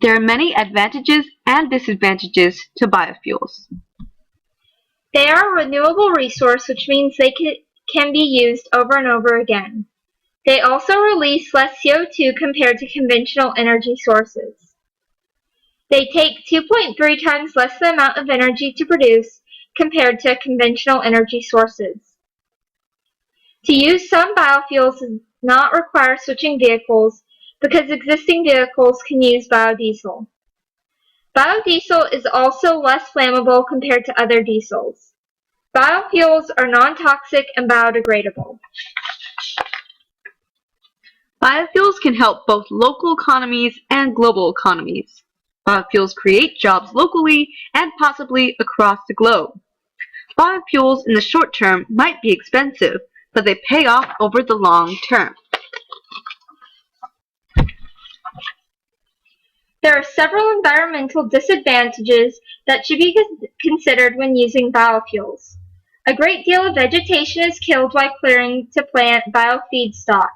There are many advantages and disadvantages to biofuels. They are a renewable resource, which means they can be used over and over again. They also release less CO2 compared to conventional energy sources. They take 2.3 times less the amount of energy to produce compared to conventional energy sources. To use some biofuels does not require switching vehicles because existing vehicles can use biodiesel. Biodiesel is also less flammable compared to other diesels. Biofuels are non-toxic and biodegradable. Biofuels can help both local economies and global economies. Biofuels create jobs locally and possibly across the globe. Biofuels in the short term might be expensive, but they pay off over the long term. There are several environmental disadvantages that should be considered when using biofuels. A great deal of vegetation is killed while clearing to plant biofeedstock.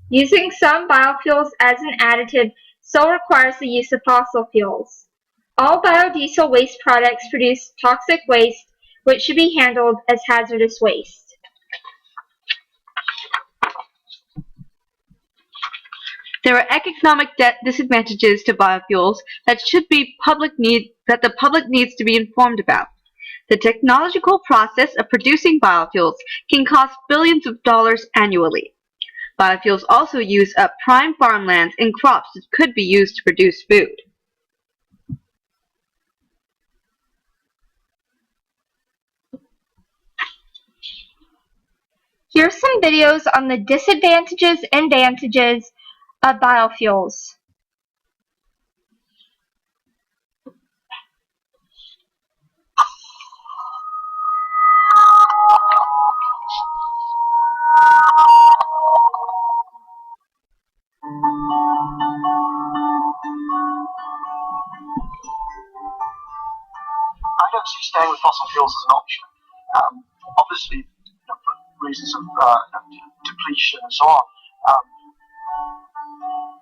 Using some biofuels as an additive still requires the use of fossil fuels. All biodiesel waste products produce toxic waste, which should be handled as hazardous waste. There are economic disadvantages to biofuels that the public needs to be informed about. The technological process of producing biofuels can cost billions of dollars annually. Biofuels also use up prime farmlands and crops that could be used to produce food. Here are some videos on the disadvantages and advantages of biofuels. I don't see staying with fossil fuels as an option. Obviously, for reasons of depletion and so on.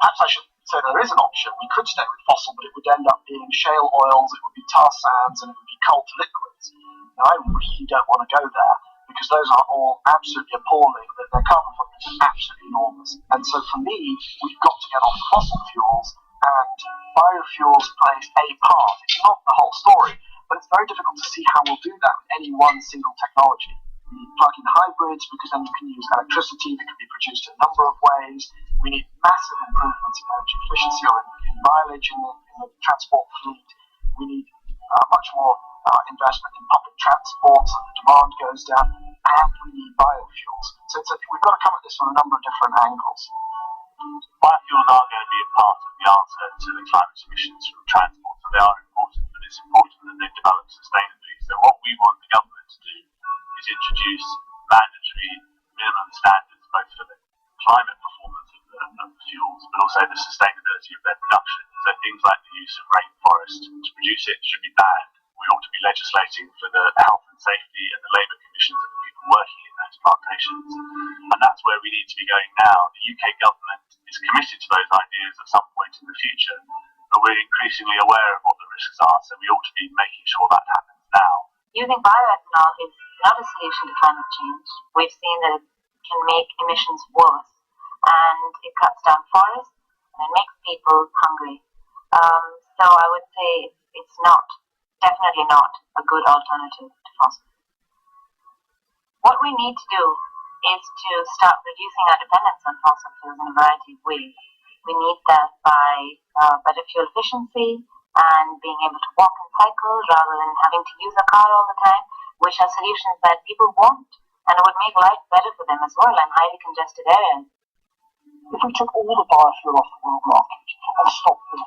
Perhaps I should say there is an option. We could stay with fossil, but it would end up being shale oils, it would be tar sands, and it would be coal to liquids. Now, I really don't want to go there because those are all absolutely appalling. Their carbon footprint is absolutely enormous. And so for me, we've got to get off fossil fuels, and biofuels plays a part. It's not the whole story, but it's very difficult to see how we'll do that with any one single technology. We need plug-in hybrids because then you can use electricity that can be produced in a number of ways. We need massive improvements in energy efficiency or in mileage in the transport fleet. We need much more investment in public transport so the demand goes down, and we need biofuels. So we've got to come at this from a number of different angles. Biofuels are going to be a part of the answer to the climate emissions from transport, so they are important, but it's important that they develop sustainably. So what we want the government to do is introduce mandatory minimum standards both for the climate performance of the fuels, but also the sustainability of their production. So things like the use of rainforest to produce it should be banned. We ought to be legislating for the health and safety and the labour conditions of the people working in those plantations. And that's where we need to be going now. The UK government is committed to those ideas at some point in the future, but we're increasingly aware of what the risks are, so we ought to be making sure that happens now. Using bioethanol is not a solution to climate change. We've seen that it can make emissions worse, and it cuts down forests, and it makes people hungry. So I would say it's definitely not a good alternative to fossil fuels. What we need to do is to start reducing our dependence on fossil fuels in a variety of ways. We need that by better fuel efficiency and being able to walk and cycle rather than having to use a car all the time, which are solutions that people want and it would make life better for them as well in highly congested areas. If we took all the biofuel off the world market and stopped the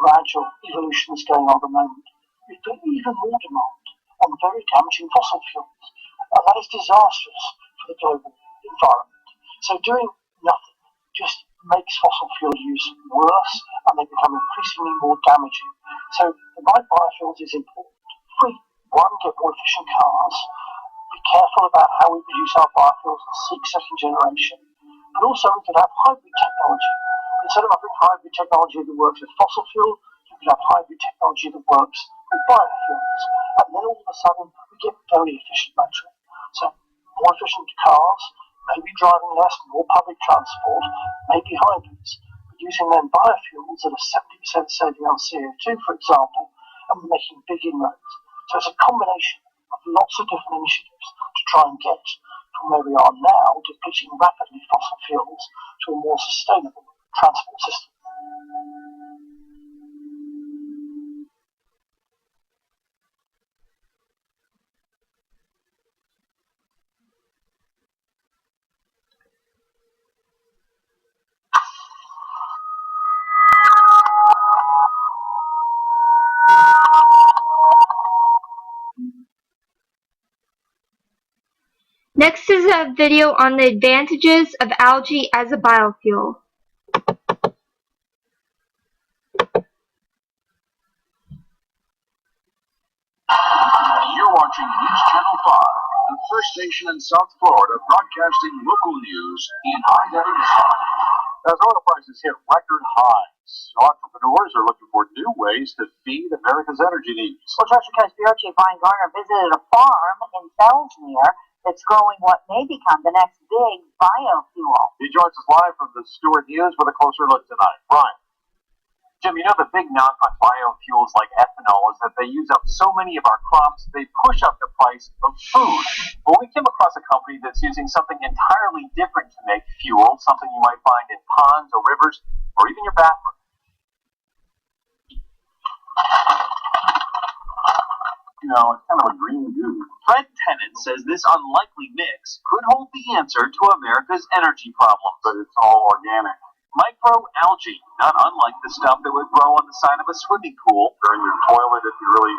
gradual evolution that's going on at the moment, we'd get even more demand on very damaging fossil fuels. And that is disastrous for the global environment. So doing nothing just makes fossil fuel use worse, and they become increasingly more damaging. So the right biofuels is important. If we, one, get more efficient cars, be careful about how we produce our biofuels and seek second generation, but also we could have hybrid technology. Instead of having hybrid technology that works with fossil fuel, you we have hybrid technology that works with biofuels, and then all of a sudden we get very efficient motoring. So more efficient cars, maybe driving less, more public transport, maybe hybrids, but using then biofuels at a 70% saving on CO2, for example, and we're making big inroads. So it's a combination of lots of different initiatives to try and get from where we are now, depleting rapidly fossil fuels, to a more sustainable transport system. Next is a video on the advantages of algae as a biofuel. You're watching News Channel 5, the first station in South Florida broadcasting local news in high definition. As oil prices hit record highs, entrepreneurs are looking for new ways to feed America's energy needs. Well, Treasure Coast Bureau Chief Brian Garner visited a farm in Fellsmere that's growing what may become the next big biofuel. He joins us live from the Stewart News with a closer look tonight. Brian. Jim, you know the big knock on biofuels like ethanol is that they use up so many of our crops, they push up the price of food. But we came across a company that's using something entirely different to make fuel, something you might find in ponds or rivers, or even your bathroom. You know, it's kind of a green goo. Fred Tennant says this unlikely mix could hold the answer to America's energy problems. But it's all organic. Microalgae, not unlike the stuff that would grow on the side of a swimming pool. Or in your toilet if you really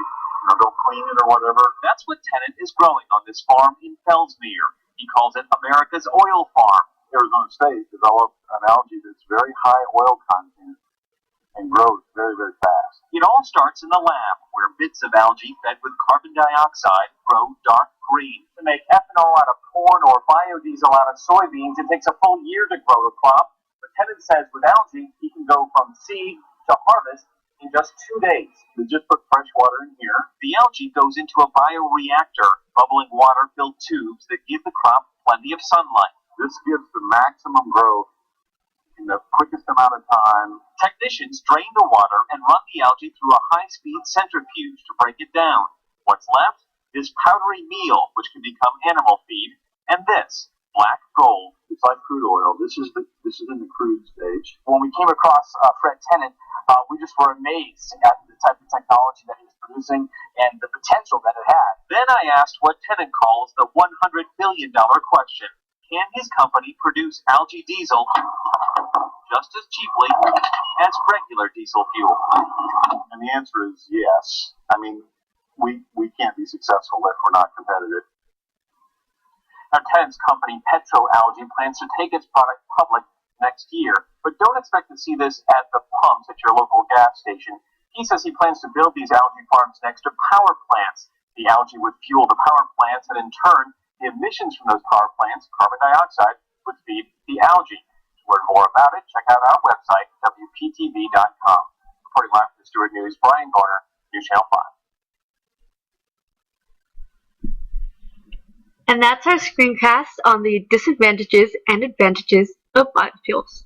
don't clean it or whatever. That's what Tennant is growing on this farm in Fellsmere. He calls it America's oil farm. Arizona State developed an algae that's very high oil content and grows very, very fast. It all starts in the lab, where bits of algae fed with carbon dioxide grow dark green. To make ethanol out of corn or biodiesel out of soybeans, it takes a full year to grow the crop. But Tennant says with algae, he can go from seed to harvest in just 2 days. They just put fresh water in here. The algae goes into a bioreactor, bubbling water-filled tubes that give the crop plenty of sunlight. This gives the maximum growth in the quickest amount of time. Technicians drain the water and run the algae through a high-speed centrifuge to break it down. What's left is powdery meal, which can become animal feed, and this, black gold. It's like crude oil. This is in the crude stage. When we came across Fred Tennant, we just were amazed at the type of technology that he was producing and the potential that it had. Then I asked what Tennant calls the $100 billion question. Can his company produce algae diesel just as cheaply as regular diesel fuel? And the answer is yes. I mean, we can't be successful if we're not competitive. Now, Tennant's company, PetroAlgae, plans to take its product public next year, but don't expect to see this at the pumps at your local gas station. He says he plans to build these algae farms next to power plants. The algae would fuel the power plants, and in turn, the emissions from those power plants, carbon dioxide, would feed the algae. To learn more about it, check out our website, WPTV.com. Reporting live from the Stewart News, Brian Garner, News Channel 5. And that's our screencast on the disadvantages and advantages of biofuels.